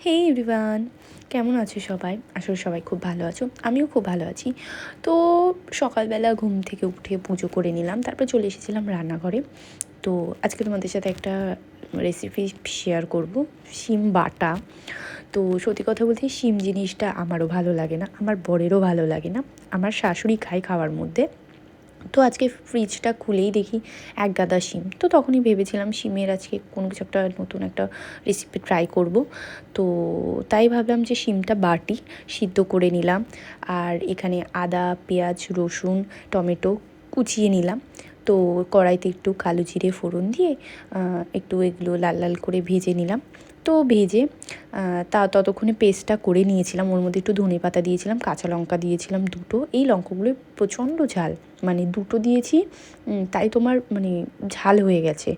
হেই everyone, কেমন আছো সবাই? আসলে সবাই খুব ভালো আছো, আমিও খুব ভালো আছি। তো সকালবেলা ঘুম থেকে উঠে পুজো করে নিলাম, তারপর চলে এসেছিলাম রান্নাঘরে। তো আজকে তোমাদের সাথে একটা রেসিপি শেয়ার করব, শিম বাটা। তো সত্যি কথা বলতে শিম জিনিসটা আমারও ভালো লাগে না, আমার বরেরও ভালো লাগে না, আমার শাশুড়ি খায় খাওয়ার মধ্যে। তো আজকে ফ্রিজটা খুলেই দেখি এক গাদা শিম। তো তখনই ভেবেছিলাম শিমের আজকে কোনো কিছু একটা নতুন একটা রেসিপি ট্রাই করব। তো তাই ভাবলাম যে শিমটা বাটি সিদ্ধ করে নিলাম, আর এখানে আদা, পেঁয়াজ, রসুন, টমেটো কুচিয়ে নিলাম। তো কড়াইতে একটু কালো জিরে ফোড়ন দিয়ে একটু এগুলো লাল লাল করে ভেজে নিলাম। তো ভেজে ততক্ষণে পেস্টটা করে নিয়েছিলাম, ওর মধ্যে একটু ধনে পাতা দিয়েছিলাম, কাঁচা লঙ্কা দিয়েছিলাম দুটো। এই লঙ্কাগুলো প্রচণ্ড ঝাল, মানে দুটো দিয়েছি তাই তোমার মানে ঝাল হয়ে গেছে।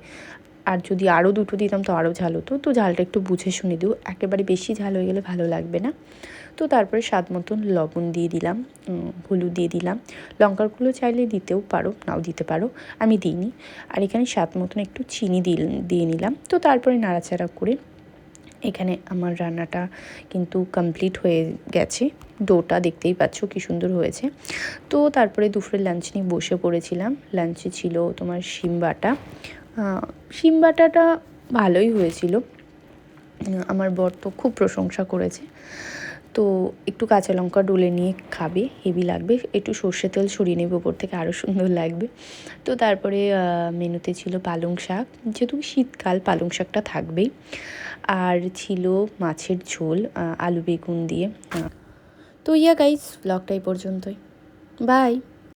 আর যদি আরও দুটো দিতাম তো আরও ঝাল হতো। তো ঝালটা একটু বুঝে শুনে দিও, একেবারে বেশি ঝাল হয়ে গেলে ভালো লাগবে না। তো তারপরে স্বাদ মতন লবণ দিয়ে দিলাম, হলুদ দিয়ে দিলাম। লঙ্কারগুলো চাইলে দিতেও পারো, নাও দিতে পারো, আমি দিইনি। আর এখানে স্বাদ মতন একটু চিনি দিয়ে নিলাম। তো তারপরে নাড়াচাড়া করে এখানে আমার রান্নাটা কিন্তু কমপ্লিট হয়ে গেছে। ডোটা দেখতেই পাচ্ছ কী সুন্দর হয়েছে। তো তারপরে দুপুরে লাঞ্চ নিয়ে বসে পড়েছিলাম। লাঞ্চে ছিল তোমার শিম বাটা। শিম বাটাটা ভালোই হয়েছিল, আমার বর তো খুব প্রশংসা করেছে। তো একটু কাঁচা লঙ্কা ডলে নিয়ে খাবে, হেভি লাগবে। একটু সর্ষে তেল ছড়িয়ে নেবে ওপর থেকে, আরও সুন্দর লাগবে। তো তারপরে মেনুতে ছিল পালং শাক, যেহেতু শীতকাল পালং শাকটা থাকবেই। আর ছিল মাছের ঝোল আলু বেগুন দিয়ে। তো গাইস, ব্লগটা এই পর্যন্তই। বাই।